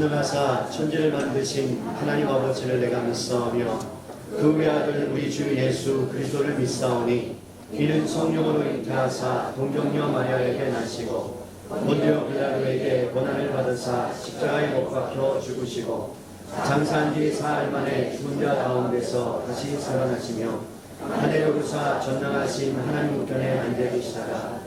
전능하사 천지를 만드신 하나님 아버지를 내가 믿사오며 그 외아들 우리 주 예수 그리스도를 믿사오니 이는 성령으로 잉태하사 동정녀 마리아에게 나시고 본디오 빌라도에게 고난을 받으사 십자가에 못 박혀 죽으시고 장사한 지 사흘 만에 죽은 자 가운데서 다시 살아나시며 하늘에 오르사 전능하신 하나님 우편에 앉아 계시다가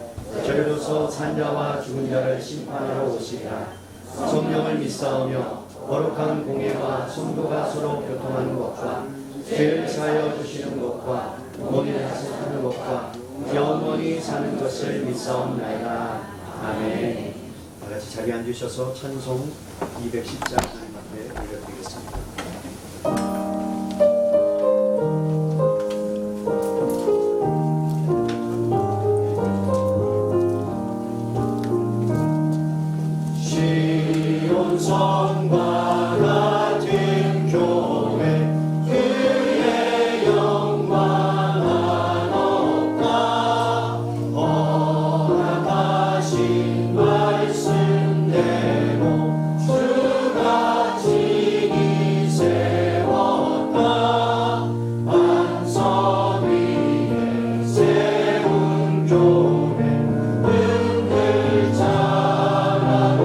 저리로서 산자와 죽은 자를 심판하러 오시리라. 성령을 믿사오며 거룩한 공예와 성도가 서로 교통하는 것과 죄를 사하여 주시는 것과 몸을 하시는 것과 영원히 사는 것을 믿사옵나이다. 아멘. 다같이 자리에 앉으셔서 찬송 210장 하나님 앞에 올려드리겠습니다. 성과 같은 교회 그의 영광은 없다. 허락하신 말씀대로 주가 지기 세웠다. 반석 위에 세운 교회 흔들 자라고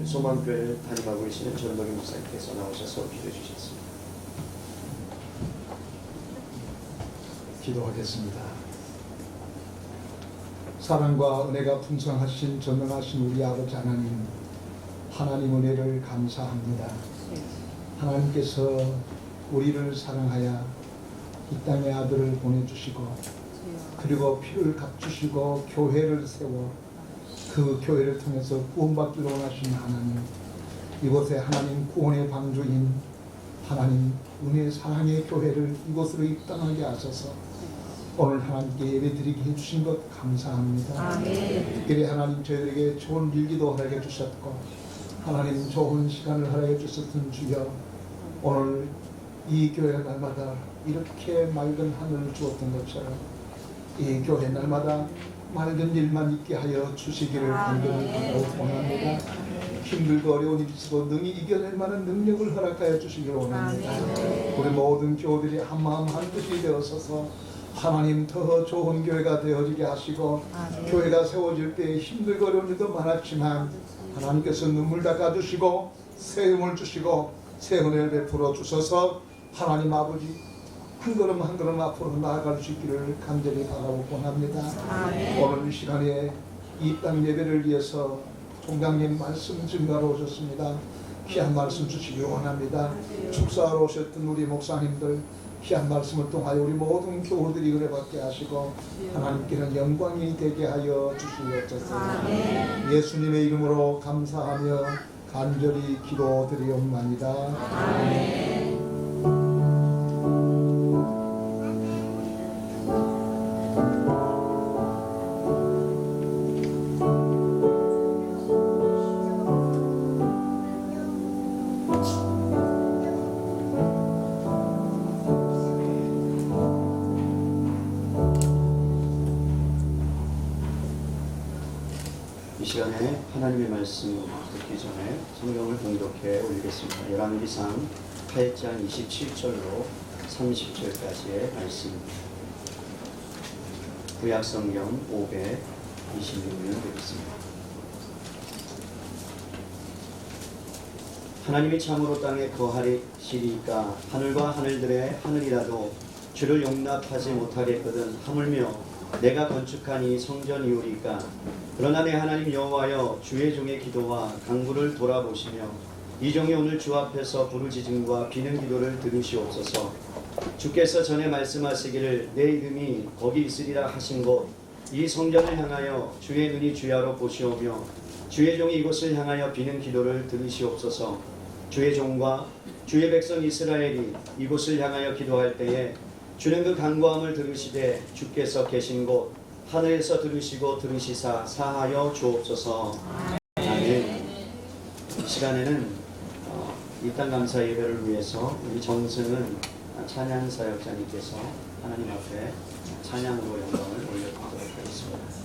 소망교회를 담임하고 계시는 전동희 목사님께서 나오셔서 기도해 주셨습니다. 기도하겠습니다. 사랑과 은혜가 풍성하신 전능하신 우리 아버지 하나님, 하나님 은혜를 감사합니다. 하나님께서 우리를 사랑하여 이 땅에 아들을 보내주시고 그리고 피를 값주시고 교회를 세워 그 교회를 통해서 구원받기를 원하시는 하나님, 이곳에 하나님 구원의 방주인 하나님 은혜 사랑의 교회를 이곳으로 입당하게 하셔서 오늘 하나님께 예배드리게 해주신 것 감사합니다. 아멘. 특별히 하나님 저희들에게 좋은 일기도 허락해 주셨고 하나님 좋은 시간을 허락해 주셨던 주여, 오늘 이 교회 날마다 이렇게 맑은 하늘을 주었던 것처럼 이 교회 날마다 맑은 일만 있게 하여 주시기를 간절히 바라고 원합니다. 힘들고 어려운 일 있어도 능히 이겨낼 만한 능력을 허락하여 주시기를 원합니다. 우리 모든 교우들이 한마음 한뜻이 되어서서 하나님 더 좋은 교회가 되어지게 하시고 교회가 세워질 때 힘들고 어려운 일도 많았지만 하나님께서 눈물 닦아주시고 새 힘을 주시고 새 은혜를 베풀어 주셔서 하나님 아버지 한 걸음 한 걸음 앞으로 나아갈 수 있기를 간절히 바라고 원합니다. 오늘 이 시간에 이 땅 예배를 위해서 총장님 말씀 증가로 오셨습니다. 귀한 말씀 주시기 원합니다. 축사하러 오셨던 우리 목사님들, 귀한 말씀을 통하여 우리 모든 교우들이 은혜받게 하시고 하나님께는 영광이 되게 하여 주시옵소서. 예수님의 이름으로 감사하며 간절히 기도드리옵나이다. 아멘. 이 시간에 하나님의 말씀 듣기 전에 성경을 공독해 올리겠습니다. 열왕기상 8장 27절로 30절까지의 말씀입니다. 구약성경 526면 되겠습니다. 하나님이 참으로 땅에 거하시리까 하늘과 하늘들의 하늘이라도 주를 용납하지 못하겠거든 하물며 내가 건축한 이 성전이오리까 그러나 내 하나님 여호와여 주의 종의 기도와 간구를 돌아보시며 이 종이 오늘 주 앞에서 부르짖음과 비는 기도를 들으시옵소서. 주께서 전에 말씀하시기를 내 이름이 거기 있으리라 하신 곳 이 성전을 향하여 주의 눈이 주야로 보시오며 주의 종이 이곳을 향하여 비는 기도를 들으시옵소서. 주의 종과 주의 백성 이스라엘이 이곳을 향하여 기도할 때에 주는 그 간구함을 들으시되 주께서 계신 곳 하늘에서 들으시고 들으시사 사하여 주옵소서. 아멘. 이 시간에는 이 땅 감사 예배를 위해서 우리 정승은 찬양 사역자님께서 하나님 앞에 찬양으로 영광을 올려드리도록 하겠습니다.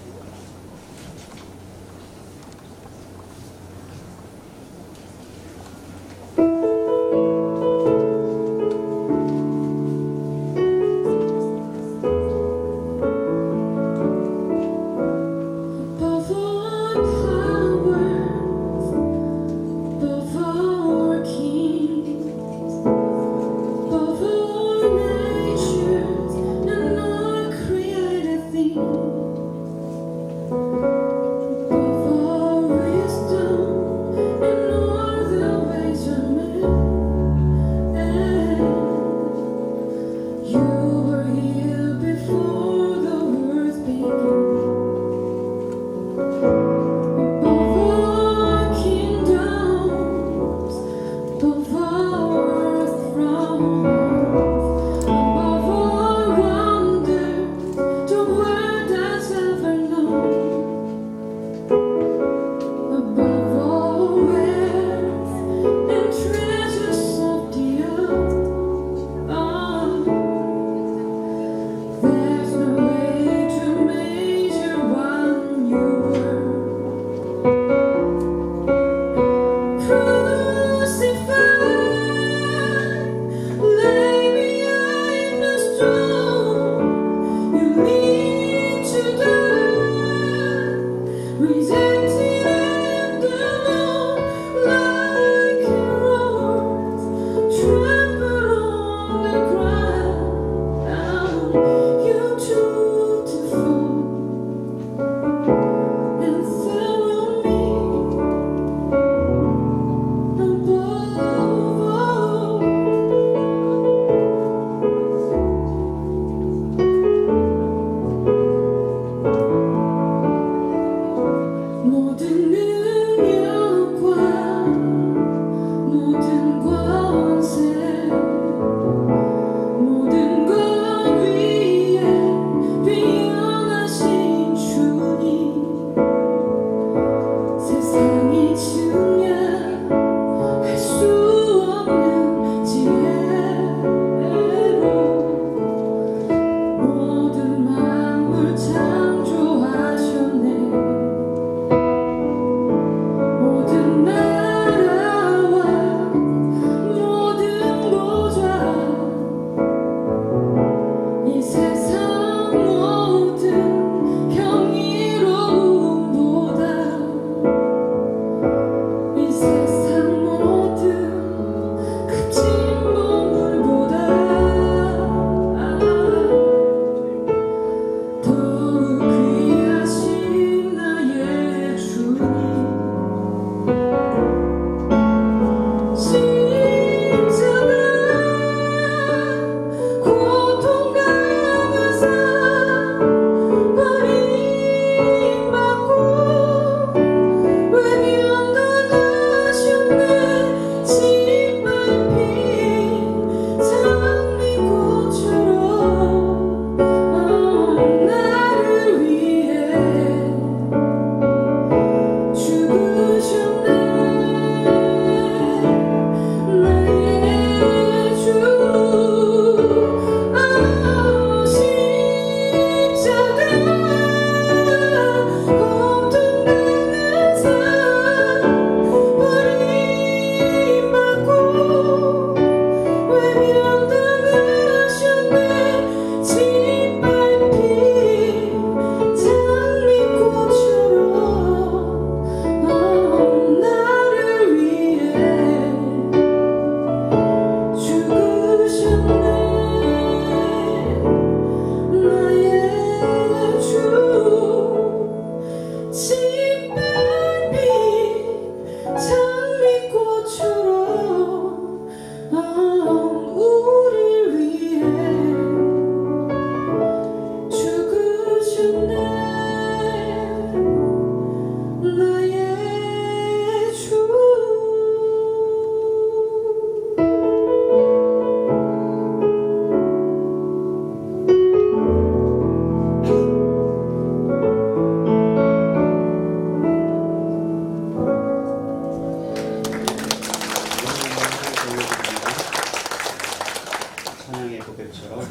고백처럼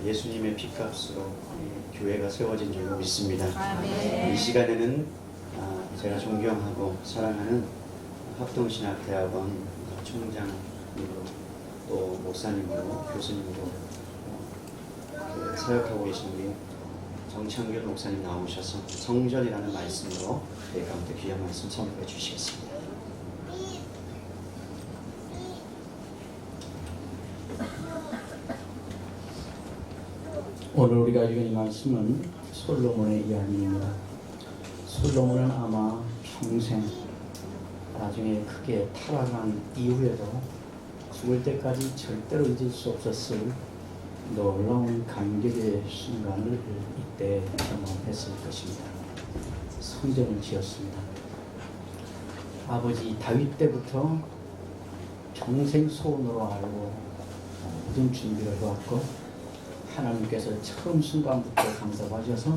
예수님의 피값으로 이 교회가 세워진 줄 믿습니다. 이 시간에는 제가 존경하고 사랑하는 합동신학대학원 총장으로 또 목사님으로 교수님으로 사역하고 계신 우리 정창균 목사님 나오셔서 성전이라는 말씀으로 저희 가운데 귀한 말씀 선포해 주시겠습니다. 오늘 우리가 읽은 이 말씀은 솔로몬의 이야기입니다. 솔로몬은 아마 평생 나중에 크게 타락한 이후에도 죽을 때까지 절대로 잊을 수 없었을 놀라운 감격의 순간을 이때 경험했을 것입니다. 성전을 지었습니다. 아버지 다윗 때부터 평생 소원으로 알고 모든 준비를 해왔고 하나님께서 처음 순간부터 강사하셔서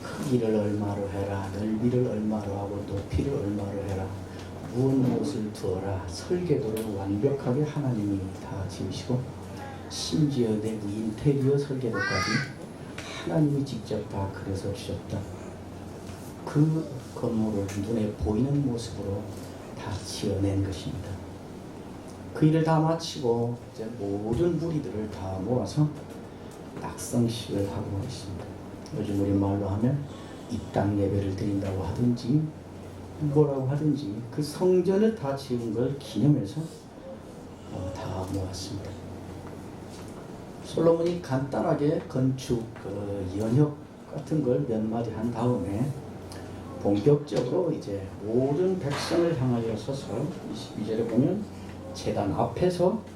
크기를 얼마로 해라, 넓이를 얼마로 하고 높이를 얼마로 해라, 무엇을 두어라, 설계도를 완벽하게 하나님이 다 지으시고 심지어 내부 인테리어 설계도까지 하나님이 직접 다 그려서 주셨다. 그 건물을 눈에 보이는 모습으로 다 지어낸 것입니다. 그 일을 다 마치고 이제 모든 무리들을 다 모아서 낙성식을 하고 있습니다. 요즘 우리 말로 하면 입당 예배를 드린다고 하든지 뭐라고 하든지 그 성전을 다 지은 걸 기념해서 다 모았습니다. 솔로몬이 간단하게 건축 연협 같은 걸 몇 마디 한 다음에 본격적으로 이제 모든 백성을 향하여 서서 22절에 보면 제단 앞에서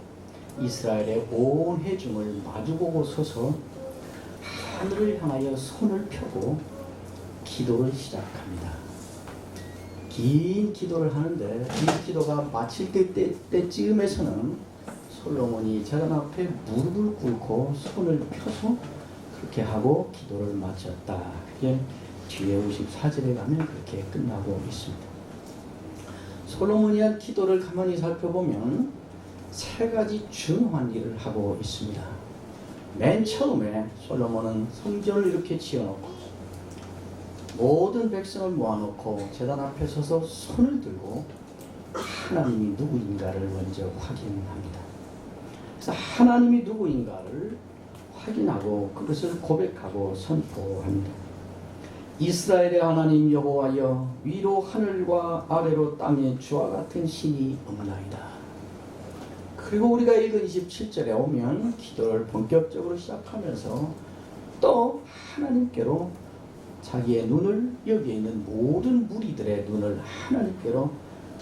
이스라엘의 온 회중을 마주보고 서서 하늘을 향하여 손을 펴고 기도를 시작합니다. 긴 기도를 하는데 이 기도가 마칠 때쯤에서는 솔로몬이 제단 앞에 무릎을 꿇고 손을 펴서 그렇게 하고 기도를 마쳤다. 그게 뒤에 54절에 가면 그렇게 끝나고 있습니다. 솔로몬이 한 기도를 가만히 살펴보면 세 가지 중요한 일을 하고 있습니다. 맨 처음에 솔로몬은 성전을 이렇게 지어놓고 모든 백성을 모아놓고 제단 앞에 서서 손을 들고 하나님이 누구인가를 먼저 확인합니다. 그래서 하나님이 누구인가를 확인하고 그것을 고백하고 선포합니다. 이스라엘의 하나님 여호와여, 위로 하늘과 아래로 땅에 주와 같은 신이 없나이다. 그리고 우리가 읽은 27절에 오면 기도를 본격적으로 시작하면서 또 하나님께로 자기의 눈을 여기에 있는 모든 무리들의 눈을 하나님께로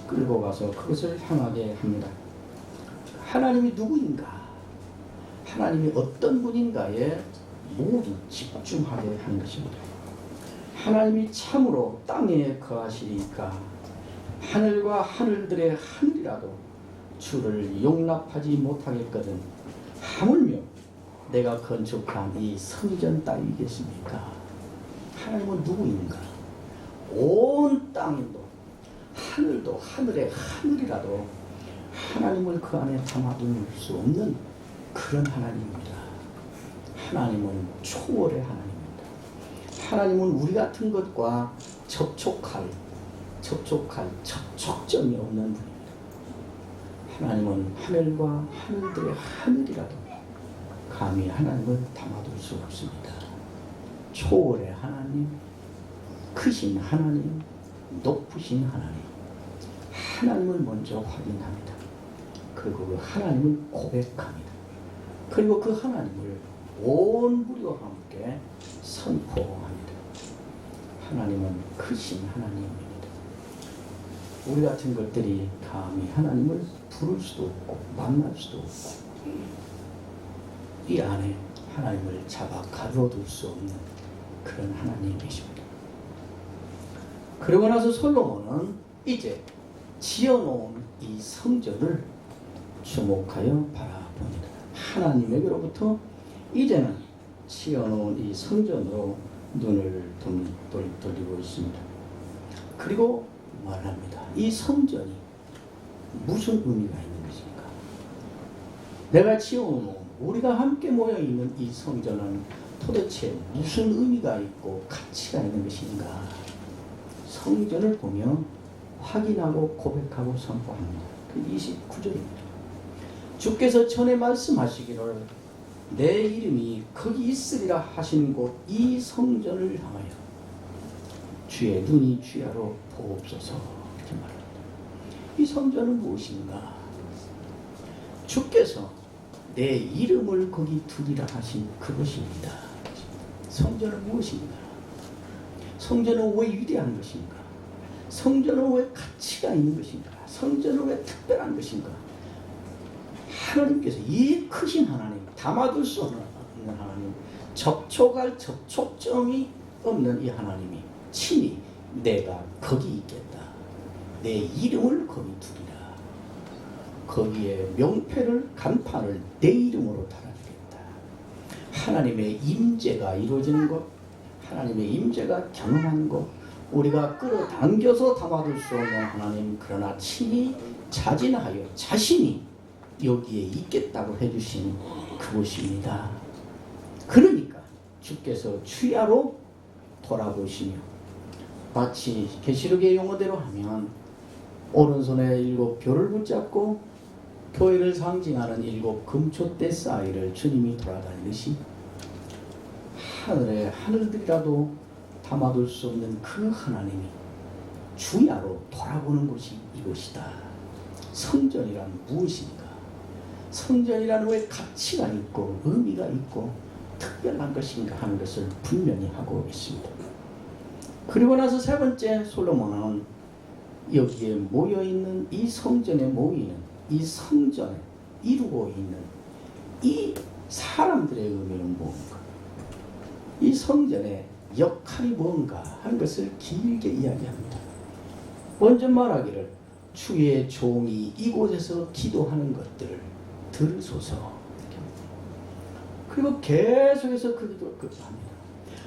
끌고 가서 그것을 향하게 합니다. 하나님이 누구인가? 하나님이 어떤 분인가에 모두 집중하게 하는 것입니다. 하나님이 참으로 땅에 거하시리까 하늘과 하늘들의 하늘이라도 주를 용납하지 못하겠거든 하물며 내가 건축한 이 성전 따위겠습니까? 하나님은 누구인가? 온 땅도 하늘도 하늘의 하늘이라도 하나님을 그 안에 담아둘 수 없는 그런 하나님입니다. 하나님은 초월의 하나님입니다. 하나님은 우리 같은 것과 접촉할 접촉점이 없는 분입니다. 하나님은 하늘과 하늘들의 하늘이라도 감히 하나님을 담아둘 수 없습니다. 초월의 하나님, 크신 하나님, 높으신 하나님, 하나님을 먼저 확인합니다. 그리고 그 하나님을 고백합니다. 그리고 그 하나님을 온 무리와 함께 선포합니다. 하나님은 크신 하나님입니다. 우리 같은 것들이 감히 하나님을 부를 수도 없고 만날 수도 없고 이 안에 하나님을 잡아 가둬둘 수 없는 그런 하나님이십니다. 그러고 나서 솔로몬은 이제 지어놓은 이 성전을 주목하여 바라봅니다. 하나님에게로부터 이제는 지어놓은 이 성전으로 눈을 돌리고 있습니다. 그리고 말합니다. 이 성전이 무슨 의미가 있는 것입니까? 내가 지어놓은 우리가 함께 모여 있는 이 성전은 도대체 무슨 의미가 있고 가치가 있는 것인가? 성전을 보며 확인하고 고백하고 선포합니다. 그 29절입니다. 주께서 전에 말씀하시기를 내 이름이 거기 있으리라 하신 곳 이 성전을 향하여 주의 눈이 주야로 보옵소서. 이렇게 말합니다. 이 성전은 무엇인가? 주께서 내 이름을 거기 두리라 하신 그것입니다. 성전은 무엇인가? 성전은 왜 위대한 것인가? 성전은 왜 가치가 있는 것인가? 성전은 왜 특별한 것인가? 하나님께서 이 크신 하나님, 담아둘 수 없는 하나님, 접촉할 접촉점이 없는 이 하나님이 친히 내가 거기 있겠다. 내 이름을 거기 두리라. 거기에 명패를 간판을 내 이름으로 달아주겠다. 하나님의 임재가 이루어지는 것, 하나님의 임재가 경험하는 것, 우리가 끌어당겨서 담아둘 수 없는 하나님, 그러나 친히 자진하여 자신이 여기에 있겠다고 해주신 그곳입니다. 그러니까 주께서 주야로 돌아보시며 마치 계시록의 용어대로 하면 오른손에 7 별을 붙잡고 교회를 상징하는 7 금초대 사이를 주님이 돌아다니듯이 하늘의 하늘들이라도 담아둘 수 없는 그 하나님이 주야로 돌아보는 곳이 이곳이다. 성전이란 무엇인가? 성전이라는 왜 가치가 있고 의미가 있고 특별한 것인가 하는 것을 분명히 하고 있습니다. 그리고 나서 세 번째 솔로몬은 여기에 모여있는 이 성전에 모이는 이 성전에 이루고 있는 이 사람들의 의미는 뭔가, 이 성전의 역할이 뭔가 하는 것을 길게 이야기합니다. 먼저 말하기를 주의 종이 이곳에서 기도하는 것들을 들으소서. 그리고 계속해서 그 기도를 급합니다.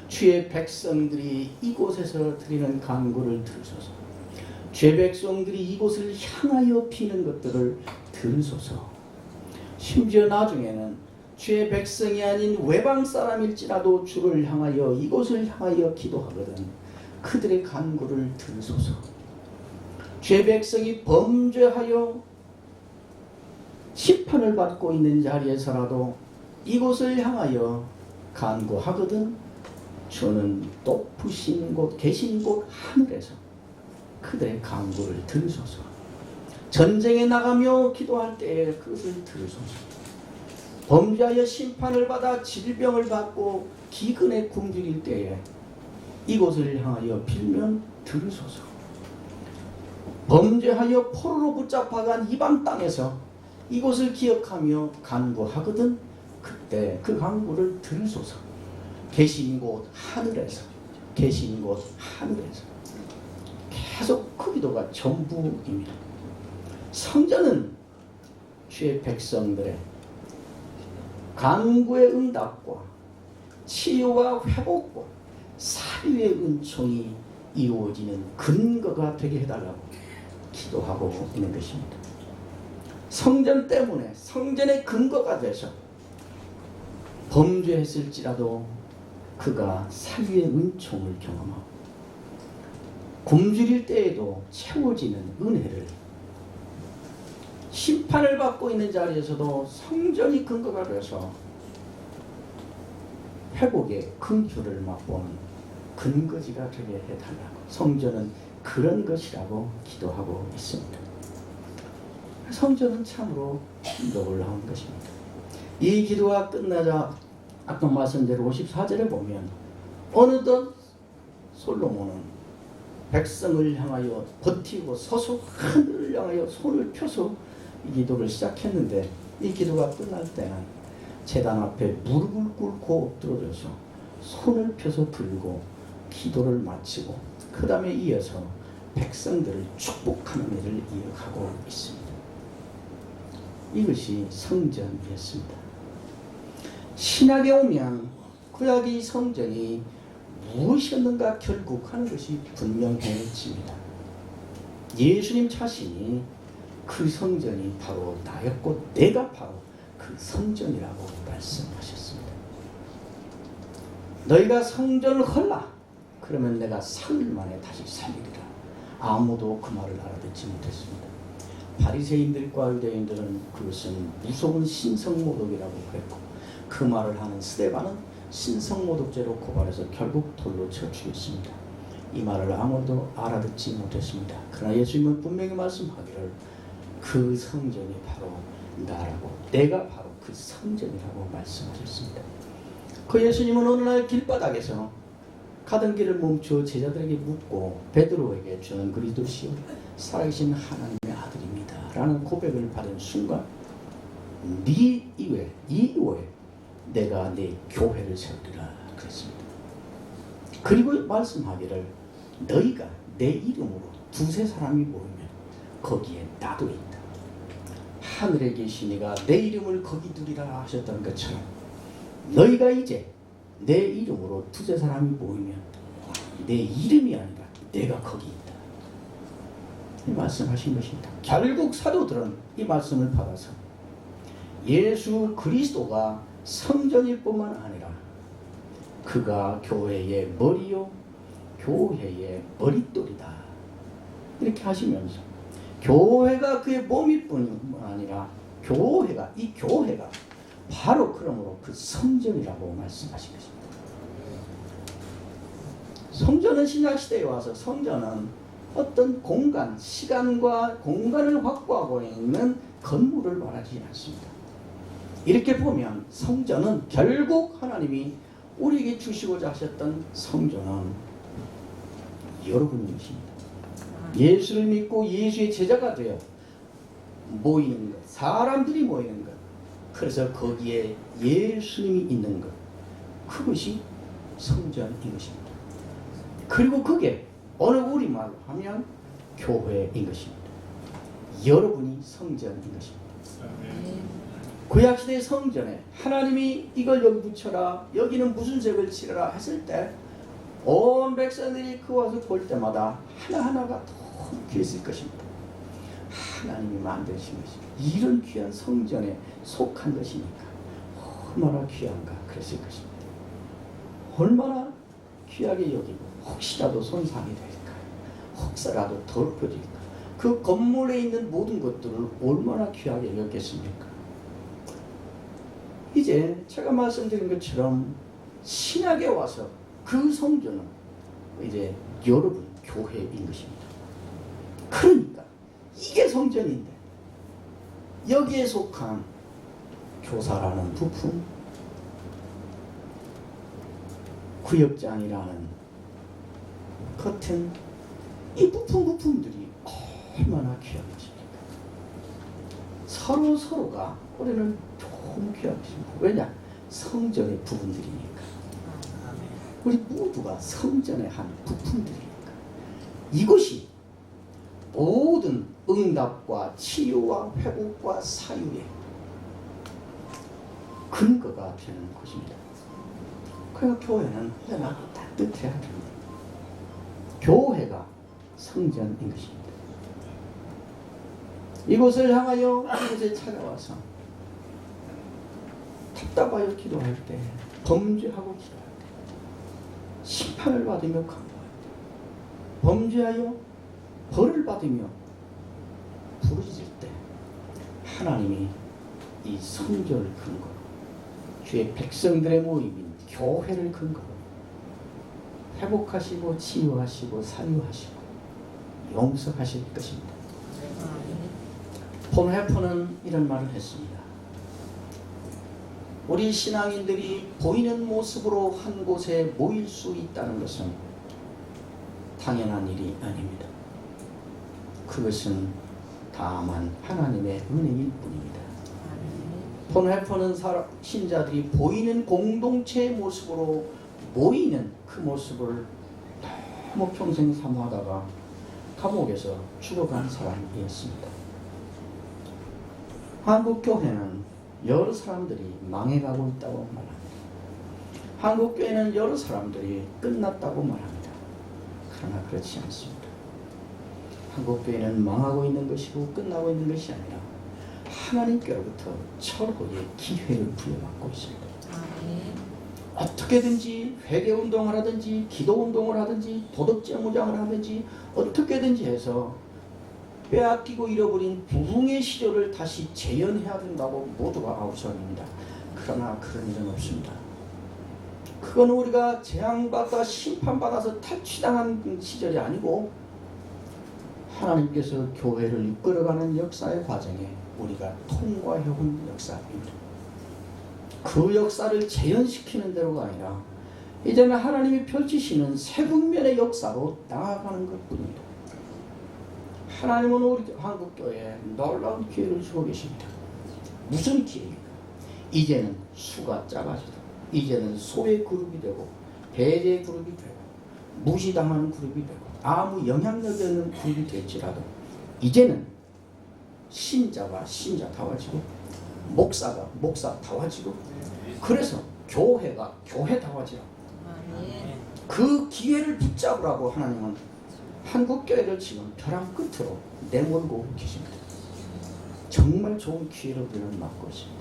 주의 백성들이 이곳에서 드리는 간구를 들으소서. 주의 백성들이 이곳을 향하여 피는 것들을 들으소서. 심지어 나중에는 주의 백성이 아닌 외방 사람일지라도 주를 향하여 이곳을 향하여 기도하거든 그들의 간구를 들으소서. 주의 백성이 범죄하여 심판을 받고 있는 자리에서라도 이곳을 향하여 간구하거든 주는 높으신 곳 계신 곳 하늘에서 그들의 간구를 들으소서. 전쟁에 나가며 기도할 때에 그것을 들으소서. 범죄하여 심판을 받아 질병을 받고 기근에 굶주릴 때에 이곳을 향하여 빌면 들으소서. 범죄하여 포로로 붙잡아간 이방 땅에서 이곳을 기억하며 간구하거든 그때 그 간구를 들으소서. 계신 곳 하늘에서, 계신 곳 하늘에서. 계속 그 기도가 전부입니다. 성전은 주의 백성들의 간구의 응답과 치유와 회복과 사유의 은총이 이루어지는 근거가 되게 해달라고 기도하고 있는 것입니다. 성전 때문에 성전의 근거가 돼서 범죄했을지라도 그가 사유의 은총을 경험하고 굶주릴 때에도 채워지는 은혜를, 심판을 받고 있는 자리에서도 성전이 근거가 돼서 회복의 긍휼을 맛보는 근거지가 되게 해달라고 성전은 그런 것이라고 기도하고 있습니다. 성전은 참으로 놀라운 것입니다. 이 기도가 끝나자 아까 말씀대로 54절에 보면 어느덧 솔로몬은 백성을 향하여 버티고 서서 하늘을 향하여 손을 펴서 이 기도를 시작했는데 이 기도가 끝날 때는 제단 앞에 무릎을 꿇고 엎드려져서 손을 펴서 들고 기도를 마치고 그 다음에 이어서 백성들을 축복하는 일을 이어가고 있습니다. 이것이 성전이었습니다. 신약에 오면 구약의 성전이 무엇이었는가 결국 하는 것이 분명해집니다. 예수님 자신이 그 성전이 바로 나였고 내가 바로 그 성전이라고 말씀하셨습니다. 너희가 성전을 헐라. 그러면 내가 3일 만에 다시 살리리라. 아무도 그 말을 알아듣지 못했습니다. 바리새인들과 유대인들은 그것은 무서운 신성모독이라고 했고, 그 말을 하는 스데반은 신성모독죄로 고발해서 결국 돌로 쳐 죽였습니다. 이 말을 아무도 알아듣지 못했습니다. 그러나 예수님은 분명히 말씀하기를 그 성전이 바로 나라고, 내가 바로 그 성전이라고 말씀하셨습니다. 그 예수님은 어느 날 길바닥에서 가던 길을 멈추어 제자들에게 묻고 베드로에게 주는 그리스도시요 살아계신 하나님의 아들입니다 라는 고백을 받은 순간, 네 이외에 내가 내 교회를 세우리라 그랬습니다. 그리고 말씀하기를 너희가 내 이름으로 두세 사람이 모이면 거기에 나도 있다. 하늘에 계신 이가 내 이름을 거기 두리라 하셨던 것처럼 너희가 이제 내 이름으로 두세 사람이 모이면 내 이름이 아니라 내가 거기 있다. 이 말씀하신 것입니다. 결국 사도들은 이 말씀을 받아서 예수 그리스도가 성전일 뿐만 아니라 그가 교회의 머리요 교회의 머릿돌이다 이렇게 하시면서 교회가 그의 몸일 뿐만 아니라 이 교회가 바로 그러므로 그 성전이라고 말씀하신 것입니다. 성전은 신약시대에 와서 성전은 어떤 공간, 시간과 공간을 확보하고 있는 건물을 말하지 않습니다. 이렇게 보면 성전은 결국 하나님이 우리에게 주시고자 하셨던 성전은 여러분인 것입니다. 예수를 믿고 예수의 제자가 되어 모이는 것, 사람들이 모이는 것, 그래서 거기에 예수님이 있는 것, 그것이 성전인 것입니다. 그리고 그게 오늘 우리말로 하면 교회인 것입니다. 여러분이 성전인 것입니다. 구약시대의 성전에 하나님이 이걸 여기 붙여라, 여기는 무슨 색을 칠하라 했을 때 온 백성들이 그 와서 볼 때마다 하나하나가 너무 귀했을 것입니다. 하나님이 만드신 것입니다. 이런 귀한 성전에 속한 것이니까 얼마나 귀한가 그랬을 것입니다. 얼마나 귀하게 여기고 혹시라도 손상이 될까, 혹시라도 더럽혀질까, 그 건물에 있는 모든 것들을 얼마나 귀하게 여겼습니까? 이제 제가 말씀드린 것처럼 신약에 와서 그 성전은 이제 여러분 교회인 것입니다. 그러니까 이게 성전인데 여기에 속한 교사라는 부품, 구역장이라는 같은 이 부품들이 얼마나 귀한 것입니까? 서로가 우리는 너무 귀한 것입니다. 왜냐? 성전의 부분들이니까. 우리 모두가 성전의 한 부품들이니까. 이것이 모든 응답과 치유와 회복과 사유의 근거가 되는 것입니다. 그래서 교회는 언제나 따뜻해야 됩니다. 교회가 성전인 것입니다. 이곳을 향하여 이곳에 찾아와서 답답하여 기도할 때, 범죄하고 기도할 때, 심판을 받으며 간구할 때, 범죄하여 벌을 받으며 부르짖을 때 하나님이 이 성전을 근거로 주의 백성들의 모임인 교회를 근거로 회복하시고 치유하시고 사유하시고 용서하실 것입니다. 폰 해퍼는 이런 말을 했습니다. 우리 신앙인들이 보이는 모습으로 한 곳에 모일 수 있다는 것은 당연한 일이 아닙니다. 그것은 다만 하나님의 은혜일 뿐입니다. 폰 해퍼는 신자들이 보이는 공동체의 모습으로 모이는 그 모습을 너무 평생 사모하다가 감옥에서 죽어간 사람이었습니다. 한국 교회는 여러 사람들이 망해가고 있다고 말합니다. 한국 교회는 여러 사람들이 끝났다고 말합니다. 그러나 그렇지 않습니다. 한국 교회는 망하고 있는 것이고 끝나고 있는 것이 아니라 하나님께로부터 철거의 기회를 부여받고 있습니다. 아멘. 어떻게든지 회개운동을 하든지 기도운동을 하든지 도덕제무장을 하든지 어떻게든지 해서 빼앗기고 잃어버린 부흥의 시절을 다시 재현해야 된다고 모두가 아우성입니다. 그러나 그런 일은 없습니다. 그건 우리가 재앙받아 심판받아서 탈취당한 시절이 아니고 하나님께서 교회를 이끌어가는 역사의 과정에 우리가 통과해온 역사입니다. 그 역사를 재현시키는 대로가 아니라 이제는 하나님이 펼치시는 새 국면의 역사로 나아가는 것뿐입니다. 하나님은 우리 한국교회에 놀라운 기회를 주고 계십니다. 무슨 기회입니까? 이제는 수가 작아지고 이제는 소의 그룹이 되고 배제의 그룹이 되고 무시당하는 그룹이 되고 아무 영향력이 없는 그룹이 될지라도 이제는 신자가 신자다워지고 목사가 목사다워지고 그래서 교회가 교회다워지고 아멘. 그 기회를 붙잡으라고 하나님은 한국교회를 지금 벼랑 끝으로 내몰고 계십니다. 정말 좋은 기회를 우리는 맞고 있습니다.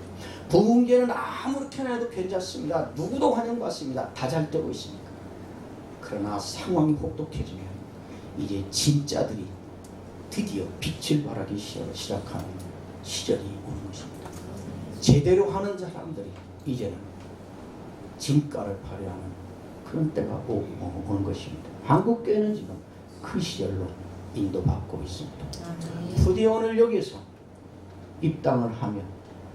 부흥계는 아무렇게나 해도 괜찮습니다. 누구도 환영받습니다. 다 잘 되고 있으니까. 그러나 상황이 혹독해지면 이제 진짜들이 드디어 빛을 발하기 시작하는 시절이 오는 것입니다. 제대로 하는 사람들이 이제는 진가를 발휘하는 그런 때가 오는 것입니다. 한국교회는 지금 그 시절로 인도받고 있습니다. 아멘. 부디 오늘 여기서 입당을 하며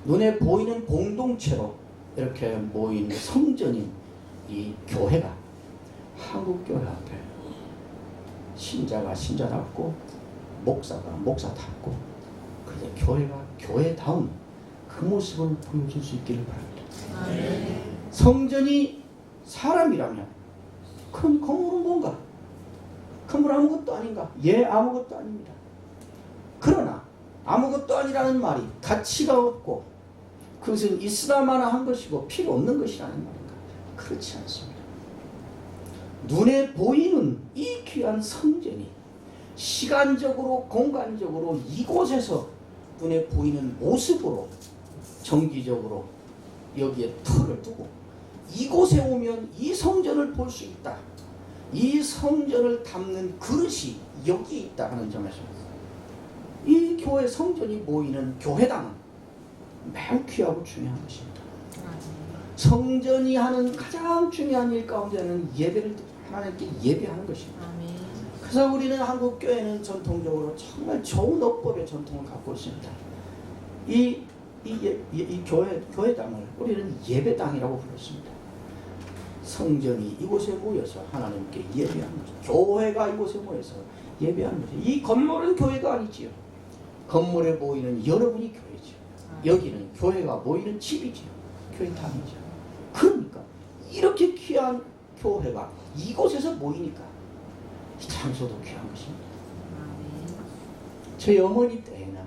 눈에 보이는 공동체로 이렇게 모인 성전인 이 교회가 한국교회 앞에 신자가 신자답고 목사가 목사답고 그래서 교회가 교회다운 그 모습을 보여줄 수 있기를 바랍니다. 아멘. 성전이 사람이라면 그럼 건물은 뭔가? 건물 아무것도 아닌가? 예, 아무것도 아닙니다. 그러나 아무것도 아니라는 말이 가치가 없고 그것은 있으나마나 한 것이고 필요 없는 것이라는 말인가? 그렇지 않습니다. 눈에 보이는 이 귀한 성전이 시간적으로 공간적으로 이곳에서 눈에 보이는 모습으로 정기적으로 여기에 틀을 두고 이곳에 오면 이 성전을 볼 수 있다. 이 성전을 담는 그릇이 여기 있다 하는 점에서 이 교회 성전이 모이는 교회당은 매우 귀하고 중요한 것입니다. 성전이 하는 가장 중요한 일 가운데는 예배를 하나님께 예배하는 것입니다. 아멘. 그래서 우리는 한국 교회는 전통적으로 정말 좋은 어법의 전통을 갖고 있습니다. 이 교회당을 우리는 예배당이라고 부르습니다. 성전이 이곳에 모여서 하나님께 예배하는 거죠. 교회가 이곳에 모여서 예배하는 거죠. 이 건물은 교회가 아니지요. 건물에 모이는 여러분이 교회죠. 여기는 교회가 모이는 집이지요. 교회당이죠. 그러니까 이렇게 귀한 교회가 이곳에서 모이니까 이 장소도 귀한 것입니다. 아멘. 저희 어머니 때에는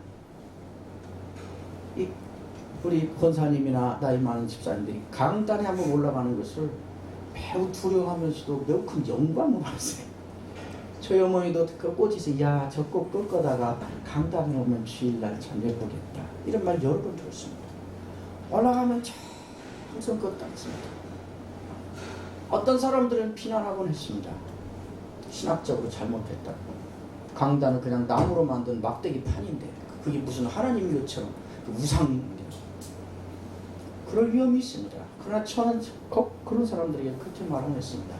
우리 권사님이나 나이 많은 집사님들이 강단에 한번 올라가는 것을 매우 두려워하면서도 매우 큰 영광을 받았어요. 저희 어머니도 그 꽃에서 야, 저 꽃 꺾어다가 강단에 오면 주일날 참 예쁘겠다. 이런 말 여러 번 들었습니다. 올라가면 항상 걷다 했습니다. 어떤 사람들은 비난하곤 했습니다. 신학적으로 잘못했다고. 강단은 그냥 나무로 만든 막대기 판인데 그게 무슨 하나님 묘처럼 우상인데 그럴 위험이 있습니다. 그러나 저는 꼭 그런 사람들에게 그렇게 말을 했습니다.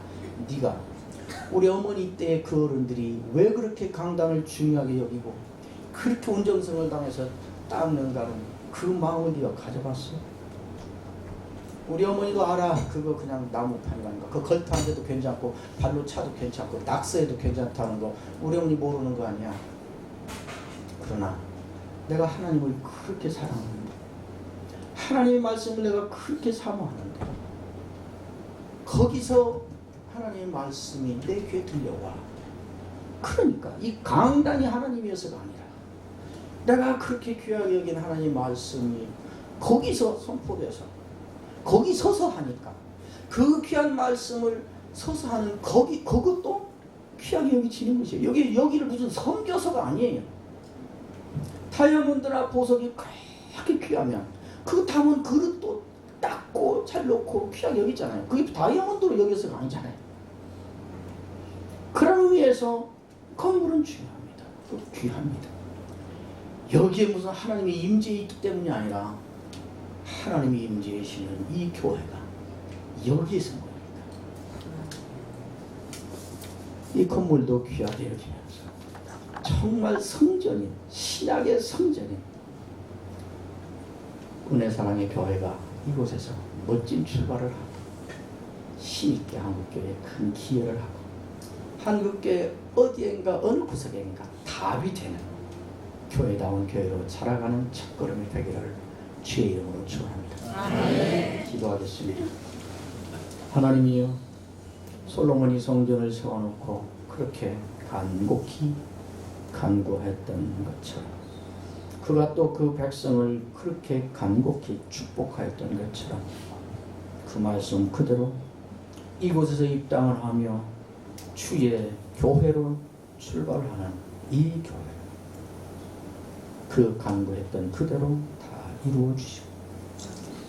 네가 우리 어머니 때의 그 어른들이 왜 그렇게 강단을 중요하게 여기고 그렇게 온정성을 당해서 닦는가는 그 마음을 네가 가져봤어? 우리 어머니도 알아. 그거 그냥 나무판이라는 거. 그 걸터한데도 괜찮고 발로 차도 괜찮고 낙서해도 괜찮다는 거 우리 어머니 모르는 거 아니야. 그러나 내가 하나님을 그렇게 사랑하는데 하나님의 말씀을 내가 그렇게 사모하는데 거기서 하나님의 말씀이 내 귀에 들려와. 그러니까 이 강단이 하나님이어서가 아니라 내가 그렇게 귀하게 여긴 하나님의 말씀이 거기서 선포돼서 거기 서서 하니까 그 귀한 말씀을 서서 하는 그것도 귀하게 여기지는 것이에요. 여기를 무슨 섬겨서가 아니에요. 다이아몬드나 보석이 그렇게 귀하면 그 담은 그릇도 닦고 잘 놓고 귀하게 여기잖아요. 그게 다이아몬드로 여겨서가 아니잖아요. 그런 의미에서 건물은 중요합니다. 귀합니다. 여기에 무슨 하나님의 임재에 있기 때문이 아니라 하나님의 임재이시는 이 교회가 여기에서 모입니다. 이 건물도 귀하게 여기면서 정말 성전인, 신약의 성전인 은혜 사랑의 교회가 이곳에서 멋진 출발을 하고 힘있게 한국교회에 큰 기여를 하고 한국교회 어디엔가 어느 구석엔가 답이 되는 교회다운 교회로 자라가는 첫걸음이 되기를 주의 이름으로 축원합니다. 기도하겠습니다. 하나님이여, 솔로몬이 성전을 세워놓고 그렇게 간곡히 간구했던 것처럼 그가 또 그 백성을 그렇게 간곡히 축복하였던 것처럼 그 말씀 그대로 이곳에서 입당을 하며 주의 교회로 출발하는 이 교회, 그 간구했던 그대로 다 이루어 주시고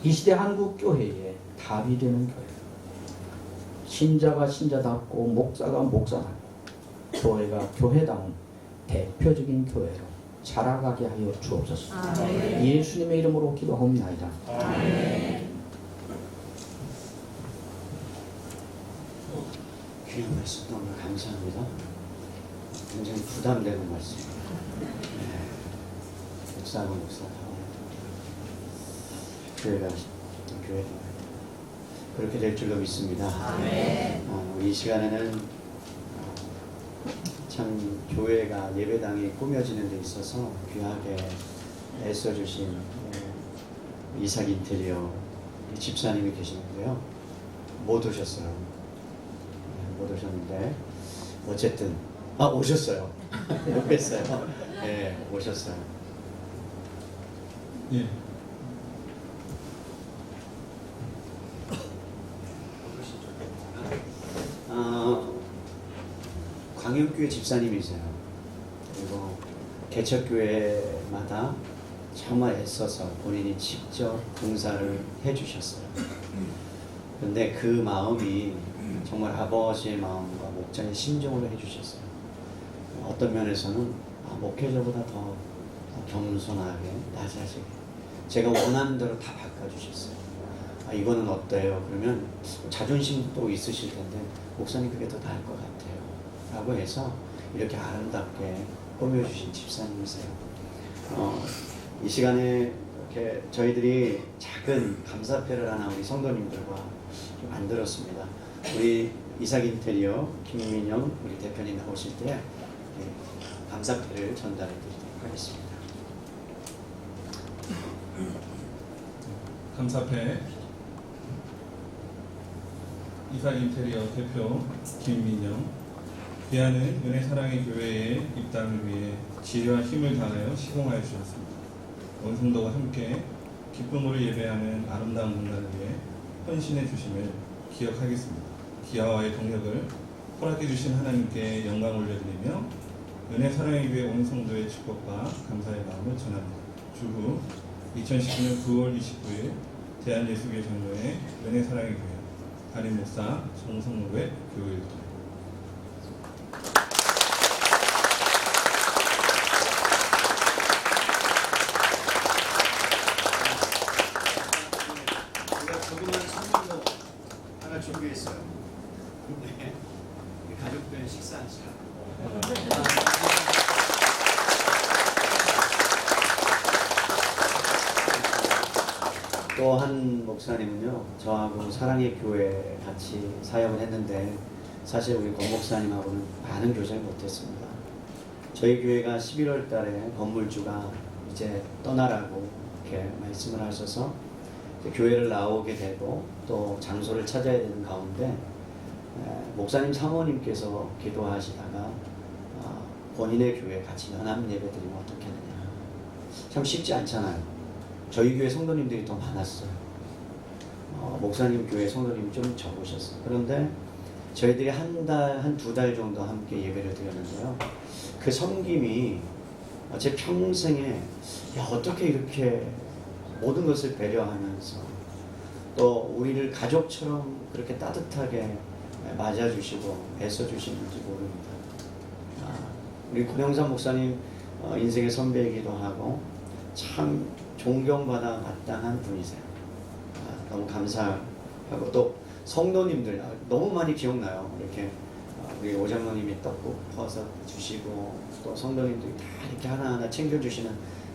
이 시대 한국 교회에 답이 되는 교회, 신자가 신자답고 목사가 목사답고 교회가 교회다운 대표적인 교회로 자라가게 하여 주옵소서. 예수님의 이름으로 기도하옵나이다. 귀한 말씀 너무 감사합니다. 굉장히 부담되는 말씀입니다. 목사가 교회가 그렇게 될 줄로 믿습니다. 이 시간에는 참 교회가 예배당이 꾸며지는 데 있어서 귀하게 애써주신 이삭 인테리어 집사님이 계시는데요. 못 오셨어요. 못 오셨는데 어쨌든 오셨어요. 못 뵀어요. 네, 오셨어요. 예. 광역교회 집사님이세요. 그리고 개척교회마다 정말 애써서 본인이 직접 봉사를 해주셨어요. 그런데 그 마음이 정말 아버지의 마음과 목자의 심정으로 해주셨어요. 어떤 면에서는 목회자보다 더 겸손하게 낮아지게 제가 원하는 대로 다 바꿔주셨어요. 이거는 어때요? 그러면 자존심도 있으실 텐데 목사님 그게 더 나을 것 같아요 라고 해서 이렇게 아름답게 꾸며주신 집사님이세요. 이 시간에 이렇게 저희들이 작은 감사패를 하나 우리 성도님들과 좀 만들었습니다. 우리 이삭 인테리어 김민영 우리 대표님 나오실 때 감사패를 전달해 드리도록 하겠습니다. 감사패 이삭 인테리어 대표 김민영, 귀하는 은혜 사랑의 교회의 입당을 위해 지혜와 힘을 다하여 시공하여 주셨습니다. 온 성도가 함께 기쁨으로 예배하는 아름다운 문화를 위해 헌신해 주심을 기억하겠습니다. 기아와의 동력을 허락해 주신 하나님께 영광 올려드리며 은혜 사랑의 교회 온 성도의 축복과 감사의 마음을 전합니다. 주후 2019년 9월 29일 대한예수교회 장로회 은혜 사랑의 교회 담임 목사 정성로의 교회입니다. 제가 조그만 선물로 하나 준비했어요. 네. 가족들 식사하시라고. 또 한 목사님은요, 저하고 사랑의 교회 같이 사역을 했는데 사실 우리 권 목사님하고는 많은 교제를 못했습니다. 저희 교회가 11월 달에 건물주가 이제 떠나라고 이렇게 말씀을 하셔서 교회를 나오게 되고 또 장소를 찾아야 되는 가운데 목사님 사모님께서 기도하시다가 본인의 교회 같이 연합 예배 드리면 어떻겠느냐. 참 쉽지 않잖아요. 저희 교회 성도님들이 더 많았어요. 목사님 교회 성도님이 좀 적으셨어요. 그런데 저희들이 한 두 달 정도 함께 예배를 드렸는데요. 그 섬김이 제 평생에 어떻게 이렇게 모든 것을 배려하면서 또 우리를 가족처럼 그렇게 따뜻하게 맞아주시고 애써주시는지 모릅니다. 우리 권영삼 목사님 인생의 선배이기도 하고 참 존경받아 마땅한 분이세요. 너무 감사하고 또 성도님들 너무 많이 기억나요. 이렇게 우리 오장로님이 떡국 퍼서 주시고 또 성도님들이 다 이렇게 하나하나 챙겨주시는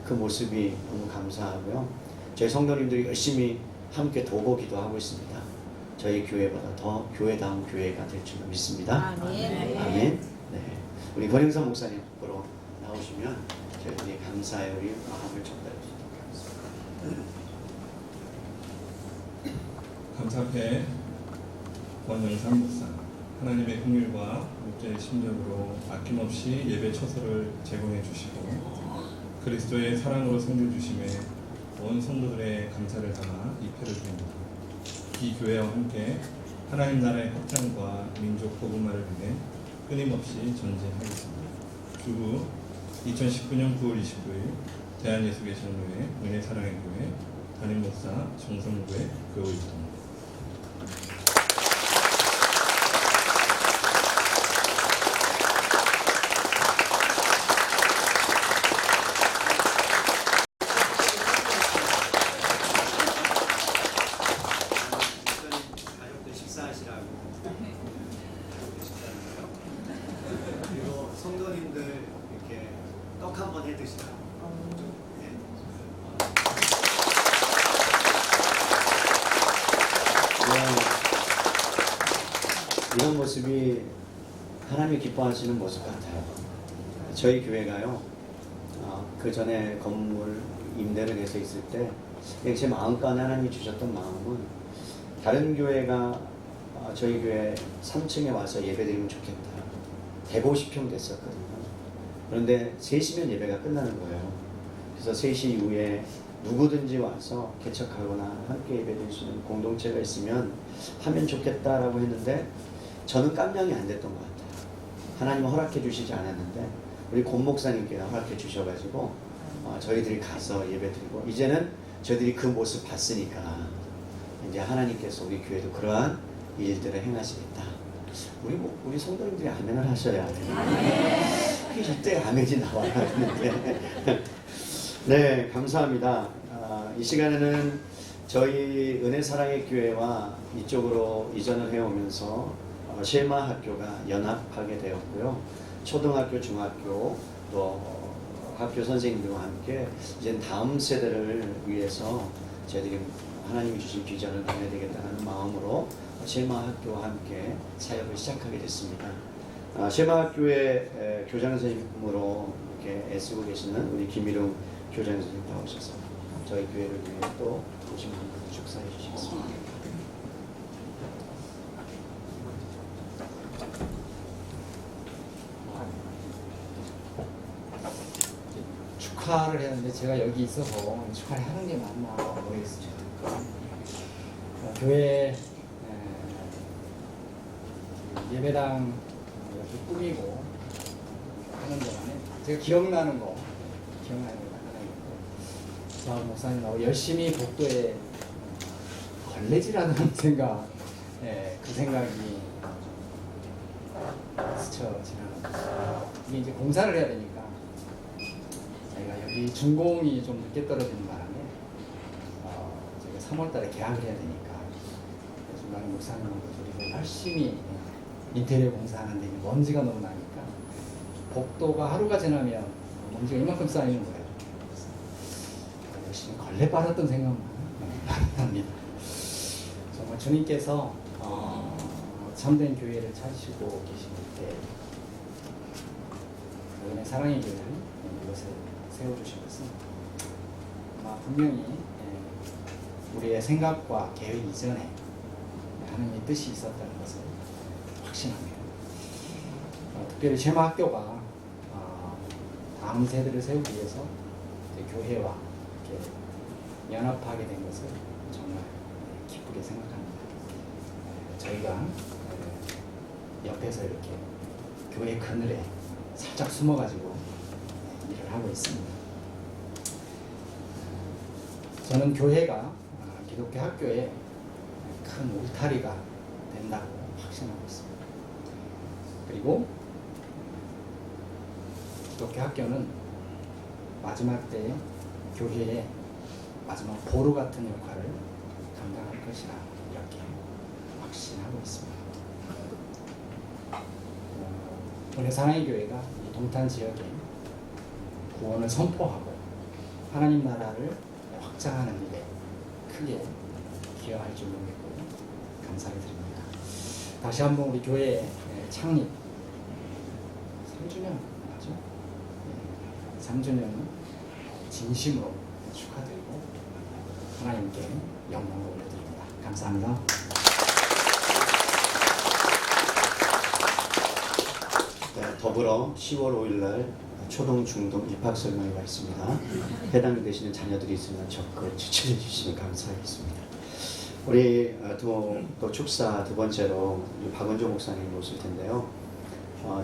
그 모습이 너무 감사하고요. 저희 성도님들이 열심히 함께 도고 기도하고 있습니다. 저희 교회보다 더 교회다운 교회가 될 줄 믿습니다. 아멘. 아멘. 네. 우리 권영삼 목사님 앞으로 나오시면 저희들이 감사의 우리 마음을 전달해 주시도록 하겠습니다. 감사패 권영삼 목사, 하나님의 긍휼과 목자의 심령으로 아낌없이 예배 처소를 제공해 주시고 그리스도의 사랑으로 섬겨주심에 온 성도들의 감사를 담아 이 패를 드립니다. 이 교회와 함께 하나님 나라의 확장과 민족 복음화를 위해 끊임없이 전진하겠습니다. 주후 2019년 9월 29일 대한예수계시장로회 은혜사랑의 교회 담임목사 정성구의 교우입니다. 가족들 식사하시라고 그리고 성도님들 이렇게 떡 한번 해 드시라고. 네. 이런 모습이 하나님이 기뻐하시는 모습 같아요. 저희 교회가요, 그 전에 건물 임대를 해서 있을 때 제 마음가에 하나님이 주셨던 마음은 다른 교회가 저희 교회 3층에 와서 예배드리면 좋겠다. 150평 됐었거든요. 그런데 3시면 예배가 끝나는 거예요. 그래서 3시 이후에 누구든지 와서 개척하거나 함께 예배드릴 수 있는 공동체가 있으면 하면 좋겠다라고 했는데 저는 깜냥이 안 됐던 것 같아요. 하나님은 허락해 주시지 않았는데 우리 권 목사님께서 허락해 주셔가지고 저희들이 가서 예배드리고 이제는 저희들이 그 모습 봤으니까 이제 하나님께서 우리 교회도 그러한 일들을 행하시겠다. 우리 성도님들이 아멘을 하셔야 돼요. 이때 아멘이 나와야 되는데. 네, 감사합니다. 이 시간에는 저희 은혜사랑의 교회와 이쪽으로 이전을 해오면서 쉐마 학교가 연합하게 되었고요. 초등학교, 중학교 또 학교 선생님들과 함께 이제 다음 세대를 위해서 저희들이 하나님이 주신 비전을 보내야 되겠다는 마음으로 쉐마 학교와 함께 사역을 시작하게 됐습니다. 쉐마 학교의 교장 선생님으로 이렇게 애쓰고 계시는 우리 김일웅 교장 선생님 나오셔서 저희 교회를 위해 또 오신 분들 축사해 주시겠습니다. 축하를 했는데 제가 여기 있어서 축하를 하는 게 맞나 모르겠어요. 교회 예배당 이렇게 꾸미고 하는 동안에 제가 기억나는 거 하나 있고 저 목사님하고 열심히 복도에 걸레질하는 생각, 그 생각이 스쳐 지나가고 이게 이제 공사를 해야 되니까 저희가 여기 준공이 좀 늦게 떨어지는 바람에 저희가 3월달에 계약을 해야 되니까 중간에 목사님하고 둘이서 열심히 인테리어 공사하는데 먼지가 너무 나니까 복도가 하루가 지나면 먼지가 이만큼 쌓이는 거예요. 그래서 열심히 걸레 빨았던 생각만 납니다. 정말 주님께서 참된 교회를 찾으시고 계실 때 은혜 사랑의 교회를 이곳에 세워주신 것은 아마 분명히 우리의 생각과 계획 이전에 하나님의 뜻이 있었다는 것을 확신합니다. 특별히 쉐마 학교가 다음 세대를 세우기 위해서 교회와 이렇게 연합하게 된 것을 정말 기쁘게 생각합니다. 저희가 옆에서 이렇게 교회 그늘에 살짝 숨어가지고 일을 하고 있습니다. 저는 교회가 기독교 학교에 큰 울타리가 된다고 확신하고 있습니다. 그리고 기독교 학교는 마지막 때에 교회의 마지막 보루 같은 역할을 감당할 것이라 이렇게 확신하고 있습니다. 은혜사랑의 교회가 이 동탄 지역에 구원을 선포하고 하나님 나라를 확장하는 일에 크게 기여할 줄 믿고 감사를 드립니다. 다시 한번 우리 교회 창립 3주년 맞죠? 3주년 진심으로 축하드리고 하나님께 영광을 올려드립니다. 감사합니다. 네, 더불어 10월 5일 날 초등, 중등 입학 설명회가 있습니다. 해당이 되시는 자녀들이 있으면 적극 추천해 주시면 감사하겠습니다. 우리 또 축사 두 번째로 박은조 목사님 오실 텐데요.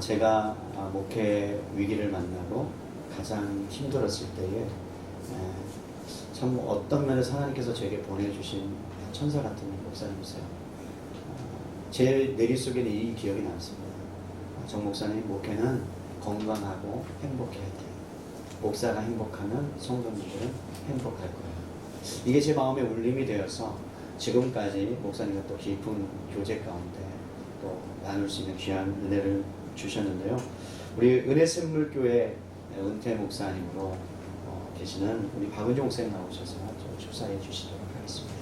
제가 목회 위기를 만나고 가장 힘들었을 때에 참 어떤 면에서 하나님께서 제게 보내주신 천사 같은 목사님이세요. 제 내리 속에는 이 기억이 남습니다. 정 목사님, 목회는 건강하고 행복해야 돼요. 목사가 행복하면 성도님들은 행복할 거예요. 이게 제 마음에 울림이 되어서 지금까지 목사님과 또 깊은 교제 가운데 또 나눌 수 있는 귀한 은혜를 주셨는데요. 우리 은혜샘물교회 은퇴 목사님으로 계시는 우리 박은종 목사님 나오셔서 좀 축사해 주시도록 하겠습니다.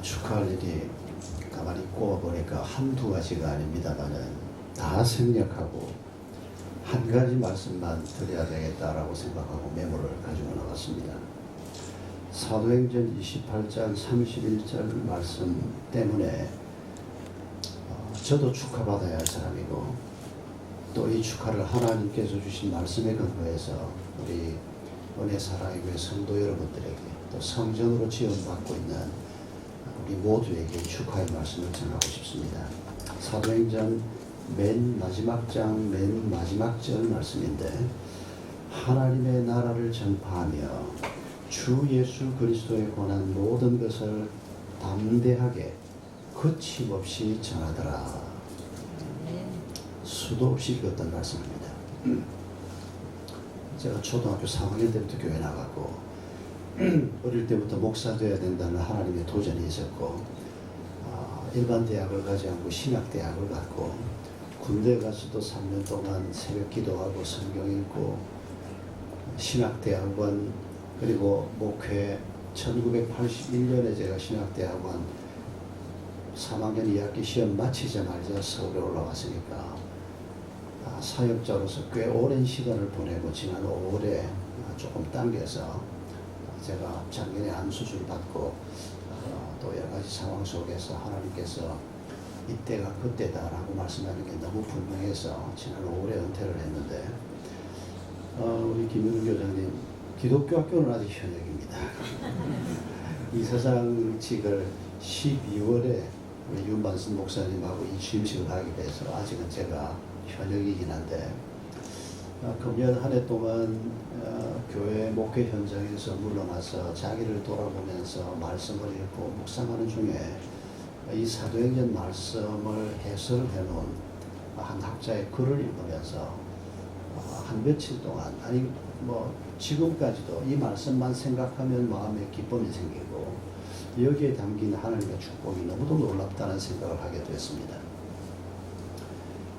축하할 일이 가만히 꼽아보니까 한두 가지가 아닙니다만은 다 생략하고 한 가지 말씀만 드려야 되겠다라고 생각하고 메모를 가지고 나왔습니다. 사도행전 28장 31절 말씀 때문에 저도 축하받아야 할 사람이고 또 이 축하를 하나님께서 주신 말씀에 근거해서 우리 은혜사랑의 교회 성도 여러분들에게 또 성전으로 지원받고 있는 우리 모두에게 축하의 말씀을 전하고 싶습니다. 사도행전 맨 마지막 장 맨 마지막 절 말씀인데 하나님의 나라를 전파하며 주 예수 그리스도에 관한 모든 것을 담대하게 거침없이 전하더라. 수도 없이 읽었던 말씀입니다. 제가 초등학교 3학년 때부터 교회 나갔고 어릴 때부터 목사 되어야 된다는 하나님의 도전이 있었고 일반 대학을 가지 않고 신학대학을 갔고 군대 가서도 3년 동안 새벽 기도하고 성경 읽고 신학대학원 그리고 목회 1981년에 제가 신학대학원 3학년 2학기 시험 마치자마자 서울에 올라왔으니까 사역자로서 꽤 오랜 시간을 보내고 지난 5월에 조금 당겨서 제가 작년에 암 수술 받고 또 여러 가지 상황 속에서 하나님께서 이때가 그때다라고 말씀하는 게 너무 분명해서 지난 5월에 은퇴를 했는데 우리 김윤우 교장님 기독교 학교는 아직 현역입니다. 이사장직을 12월에 윤반순 목사님하고 이 취임식을 하게 돼서 아직은 제가 현역이긴 한데 금년 한 해 동안 교회 목회 현장에서 물러나서 자기를 돌아보면서 말씀을 읽고 묵상하는 중에 이 사도행전 말씀을 해설을 해놓은 한 학자의 글을 읽으면서 한 며칠 동안 아니 뭐 지금까지도 이 말씀만 생각하면 마음에 기쁨이 생기고 여기에 담긴 하나님의 축복이 너무도 놀랍다는 생각을 하게 됐습니다.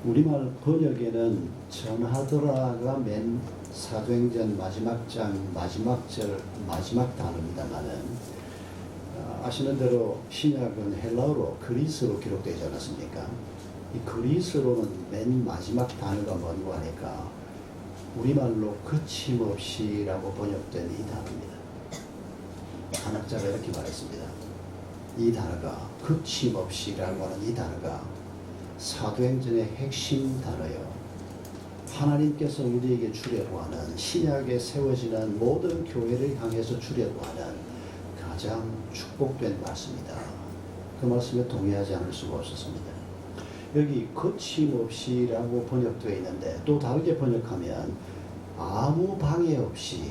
우리말 번역에는 전하더라가 맨 사도행전 마지막 장 마지막 절 마지막 단어입니다만은 아시는 대로 신약은 헬라어로 그리스로 기록되지 않았습니까? 이 그리스로는 맨 마지막 단어가 뭔고 하니까 우리말로 거침없이라고 번역된 이 단어입니다. 한학자가 이렇게 말했습니다. 이 단어가 거침없이라고 하는 이 단어가 사도행전의 핵심 단어요. 하나님께서 우리에게 주려고 하는 신약에 세워지는 모든 교회를 향해서 주려고 하는 가장 축복된 말씀이다. 그 말씀에 동의하지 않을 수가 없었습니다. 여기 거침없이라고 번역되어 있는데 또 다르게 번역하면 아무 방해 없이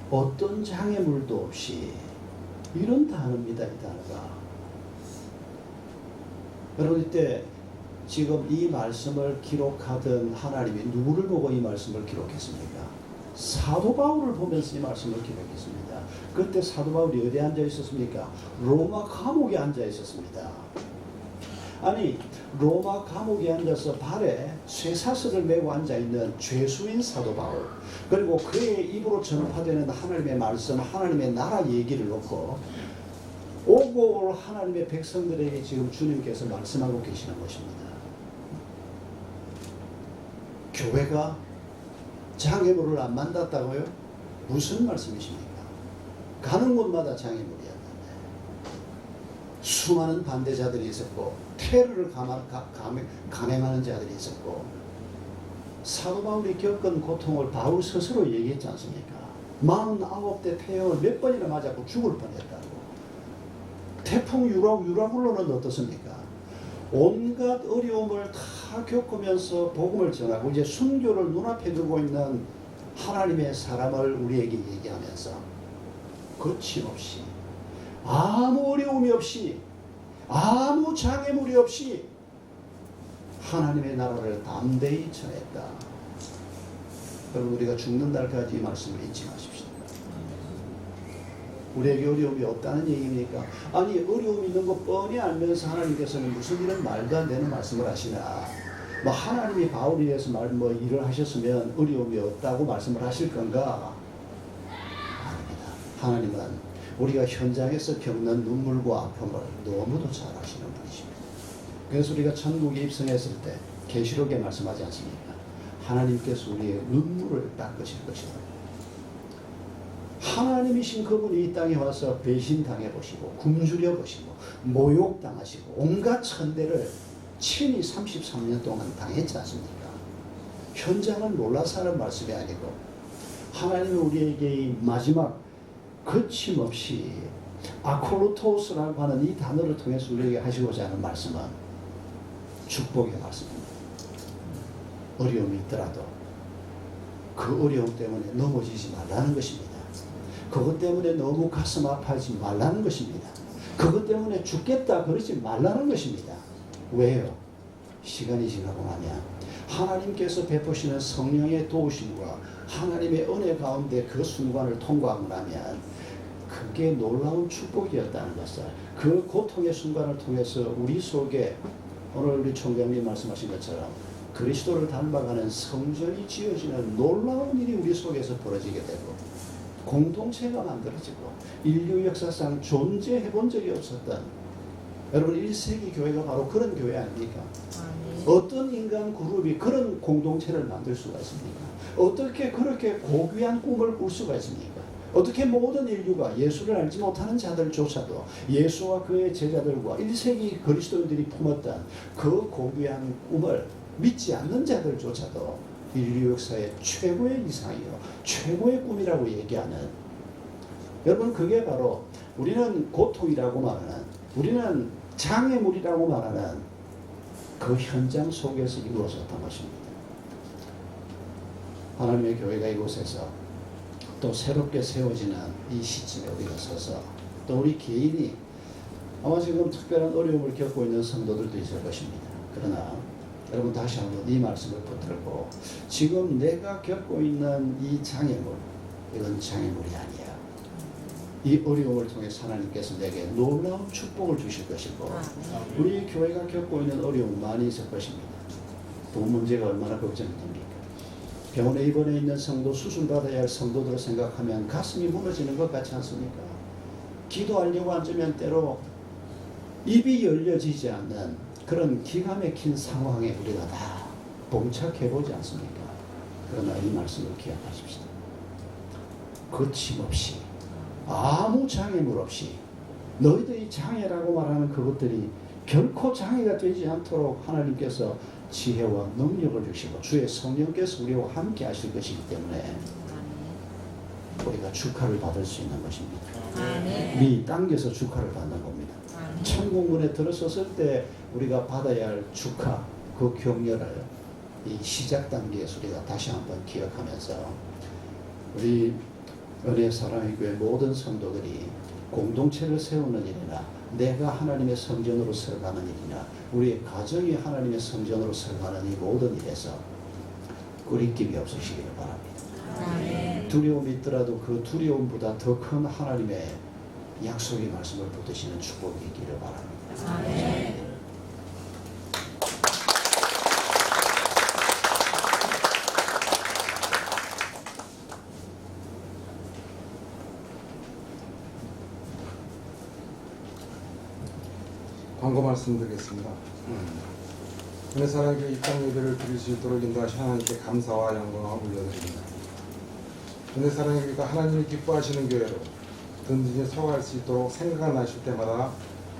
어떤 장애물도 없이 이런 단어입니다. 이 단어가. 여러분 이때 지금 이 말씀을 기록하던 하나님이 누구를 보고 이 말씀을 기록했습니까? 사도 바울을 보면서 이 말씀을 기록했습니다. 그때 사도 바울이 어디에 앉아 있었습니까? 로마 감옥에 앉아 있었습니다. 아니 로마 감옥에 앉아서 발에 쇠사슬을 메고 앉아있는 죄수인 사도 바울, 그리고 그의 입으로 전파되는 하나님의 말씀, 하나님의 나라 얘기를 놓고 오고 올 하나님의 백성들에게 지금 주님께서 말씀하고 계시는 것입니다. 교회가 장애물을 안 만났다고요? 무슨 말씀이십니까? 가는 곳마다 장애물이었는데 수많은 반대자들이 있었고 테러를 감행하는 자들이 있었고 사도 바울이 겪은 고통을 바울 스스로 얘기했지 않습니까? 49대 태형을 몇 번이나 맞았고 죽을 뻔했다고. 태풍 유라굴로는 어떻습니까? 온갖 어려움을 다 겪으면서 복음을 전하고 이제 순교를 눈앞에 두고 있는 하나님의 사람을 우리에게 얘기하면서 거침없이 아무 어려움이 없이 아무 장애물이 없이 하나님의 나라를 담대히 전했다. 여러분 우리가 죽는 날까지 이 말씀을 잊지 마십시오. 우리에게 어려움이 없다는 얘기입니까? 아니 어려움이 있는 거 뻔히 알면서 하나님께서는 무슨 이런 말도 안 되는 말씀을 하시나? 뭐 하나님이 바울에 대해서 뭐 일을 하셨으면 어려움이 없다고 말씀을 하실 건가? 아닙니다. 하나님은 우리가 현장에서 겪는 눈물과 아픔을 너무도 잘 아시는 분이십니다. 그래서 우리가 천국에 입성했을 때 계시록에 말씀하지 않습니까? 하나님께서 우리의 눈물을 닦으실 것이다. 하나님이신 그분이 이 땅에 와서 배신당해 보시고 굶주려 보시고 모욕당하시고 온갖 천대를 친히 33년 동안 당했지 않습니까? 현장은 놀라서 하는 말씀이 아니고 하나님은 우리에게 이 마지막 거침없이 아콜로토스라고 하는 이 단어를 통해서 우리에게 하시고자 하는 말씀은 축복의 말씀입니다. 어려움이 있더라도 그 어려움 때문에 넘어지지 말라는 것입니다. 그것 때문에 너무 가슴 아파하지 말라는 것입니다. 그것 때문에 죽겠다 그러지 말라는 것입니다. 왜요? 시간이 지나고 나면 하나님께서 베푸시는 성령의 도우심과 하나님의 은혜 가운데 그 순간을 통과하고 나면 그게 놀라운 축복이었다는 것을, 그 고통의 순간을 통해서 우리 속에 오늘 우리 총장님 말씀하신 것처럼 그리스도를 닮아가는 성전이 지어지는 놀라운 일이 우리 속에서 벌어지게 되고 공동체가 만들어지고 인류 역사상 존재해 본 적이 없었던, 여러분 1세기 교회가 바로 그런 교회 아닙니까? 어떤 인간 그룹이 그런 공동체를 만들 수가 있습니까? 어떻게 그렇게 고귀한 꿈을 꿀 수가 있습니까? 어떻게 모든 인류가 예수를 알지 못하는 자들조차도 예수와 그의 제자들과 1세기 그리스도인들이 품었던 그 고귀한 꿈을 믿지 않는 자들조차도 인류 역사의 최고의 이상이요 최고의 꿈이라고 얘기하는, 여러분 그게 바로 우리는 고통이라고 말하는, 우리는 장애물이라고 말하는 그 현장 속에서 이루어졌던 것입니다. 하나님의 교회가 이곳에서 또 새롭게 세워지는 이 시점에 우리가 서서 또 우리 개인이 아마 지금 특별한 어려움을 겪고 있는 성도들도 있을 것입니다. 그러나 여러분 다시 한번 이 말씀을 붙들고 지금 내가 겪고 있는 이 장애물, 이건 장애물이 아니야. 이 어려움을 통해 하나님께서 내게 놀라운 축복을 주실 것이고 우리 교회가 겪고 있는 어려움 많이 있을 것입니다. 돈 문제가 얼마나 걱정이 됩니까? 병원에 입원해 있는 성도, 수술받아야 할 성도들을 생각하면 가슴이 무너지는 것 같지 않습니까? 기도하려고 앉으면 때로 입이 열려지지 않는 그런 기가 막힌 상황에 우리가 다 봉착해보지 않습니까? 그러나 이 말씀을 기억하십시오. 거침없이 아무 장애물 없이 너희들이 장애라고 말하는 그것들이 결코 장애가 되지 않도록 하나님께서 지혜와 능력을 주시고 주의 성령께서 우리와 함께 하실 것이기 때문에 우리가 축하를 받을 수 있는 것입니다. 미 당겨서 축하를 받는 겁니다. 천국문에 들어섰을 때 우리가 받아야 할 축하, 그 격려를 이 시작 단계에서 우리가 다시 한번 기억하면서 우리 은혜 사랑의 교회 모든 성도들이 공동체를 세우는 일이나 내가 하나님의 성전으로 서가는 일이나 우리의 가정이 하나님의 성전으로 서가는 이 모든 일에서 꺼리낌이 없으시기를 바랍니다. 두려움이 있더라도 그 두려움보다 더 큰 하나님의 약속의 말씀을 붙드시는 축복이 있기를 바랍니다. 광고 말씀드리겠습니다. 은혜 사랑의 교회 입당 예배를 드릴 수 있도록 인도하신 하나님께 감사와 영광을 올려드립니다. 은혜 사랑의 교회가 하나님이 기뻐하시는 교회로 든든히 서갈 수 있도록 생각가 나실 때마다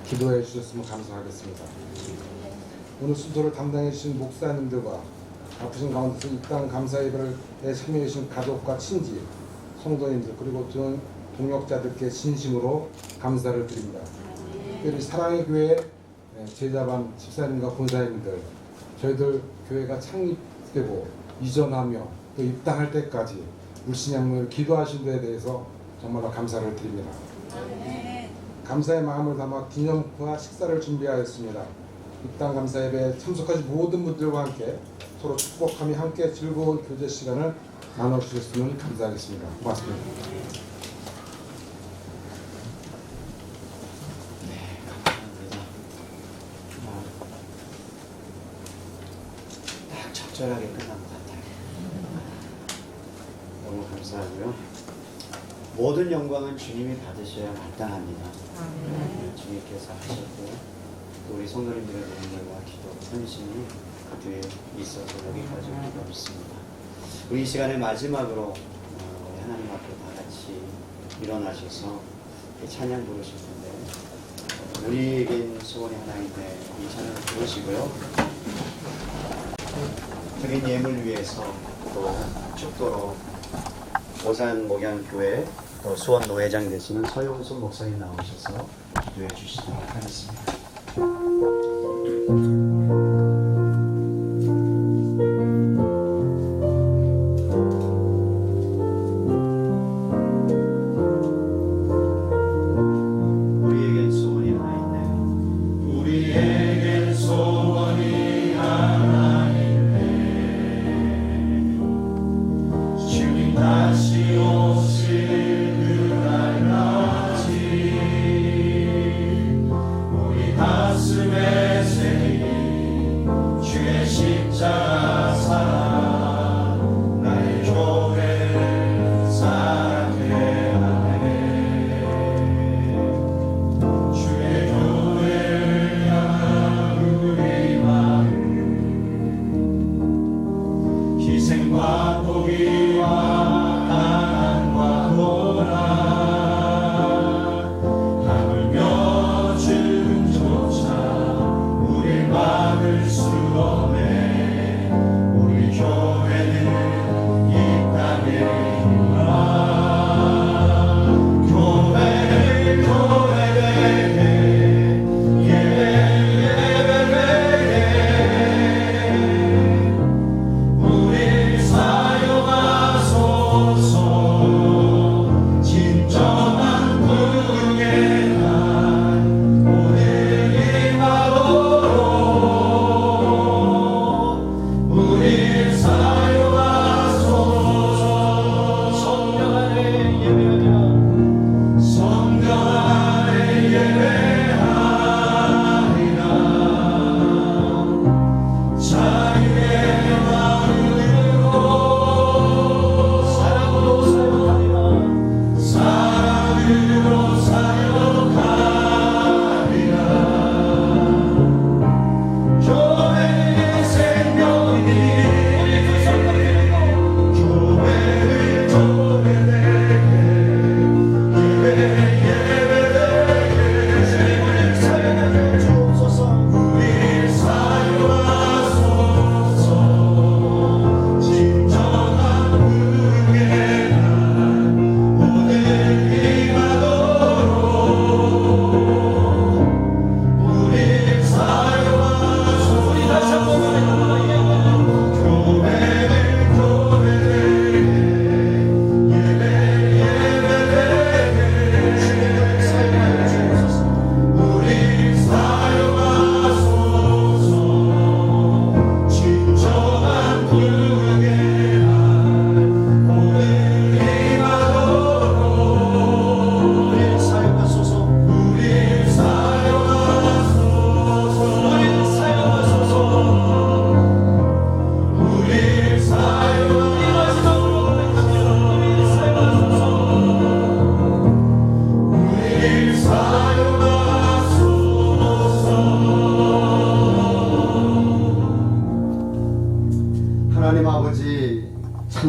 기도해 주셨으면 감사하겠습니다. 오늘 순서를 담당해 주신 목사님들과 아프신 가운데서 입당 감사 예배에 참여해 주신 가족과 친지, 성도님들 그리고 동역자들께 진심으로 감사를 드립니다. 특별히 사랑의 교회 제자반 집사님과 권사님들, 저희들 교회가 창립되고 이전하며 또 입당할 때까지 물신양을 기도하신 데에 대해서 정말로 감사를 드립니다. 감사의 마음을 담아 기념과 식사를 준비하였습니다. 입당 감사 예배에 참석하신 모든 분들과 함께 서로 축복하며 함께 즐거운 교제 시간을 나눠주셨으면 감사하겠습니다. 고맙습니다. 딱 적절하게 끝난 것 같아요. 너무 감사하고요. 모든 영광은 주님이 받으셔야 마땅합니다. 주님께서 하셨고 또 우리 성도님들의 눈물과 기도, 헌신이 그 뒤에 있어서 여기까지 오기가 없습니다. 우리 이 시간의 마지막으로 우리 하나님 앞에 다 같이 일어나셔서 찬양 부르실 텐데 우리에겐 소원이 하나인데 이 찬양을 부르시고요. 드린 예물 위해서 또 축도로 오산 목양교회 또 수원 노회장 되시는 서용순 목사님 나오셔서 기도해 주시도록 하겠습니다. 우리에겐 소원이 하나 있네. 우리에겐 소원이 하나 있네. 주님 다시 오실 그날까지 우리 가슴에 새긴 주의 십자가 사랑 나의 교회를 사랑해 하네. 주의 교회를 향한 우리 마음 희생과 포기와 가난과 고난 하물며 죽음조차 우릴 막을 수 없네. 우리 교회는 이 땅의 힘과 우릴 사용하소서.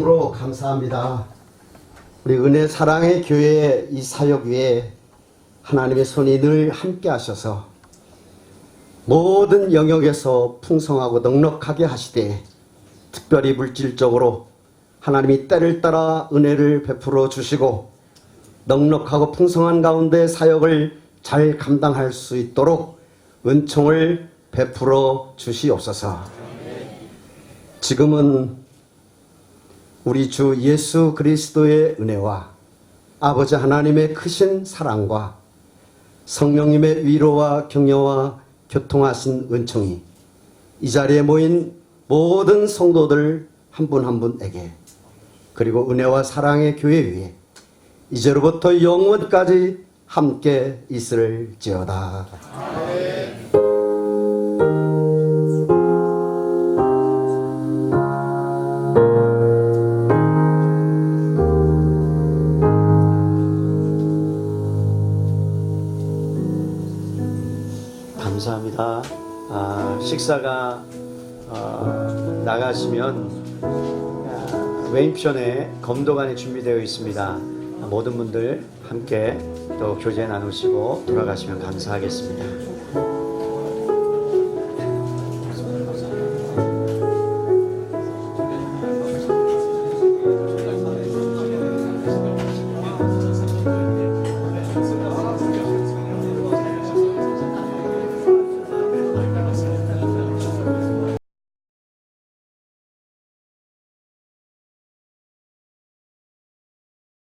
참으로 감사합니다. 우리 은혜 사랑의 교회 이 사역 위에 하나님의 손이 늘 함께 하셔서 모든 영역에서 풍성하고 넉넉하게 하시되 특별히 물질적으로 하나님이 때를 따라 은혜를 베풀어 주시고 넉넉하고 풍성한 가운데 사역을 잘 감당할 수 있도록 은총을 베풀어 주시옵소서. 지금은 우리 주 예수 그리스도의 은혜와 아버지 하나님의 크신 사랑과 성령님의 위로와 격려와 교통하신 은총이 이 자리에 모인 모든 성도들 한 분 한 분에게 그리고 은혜와 사랑의 교회 위에 이제로부터 영원까지 함께 있을지어다. 감사합니다. 식사가 나가시면 웨인편에 검도관이 준비되어 있습니다. 모든 분들 함께 또 교제 나누시고 돌아가시면 감사하겠습니다.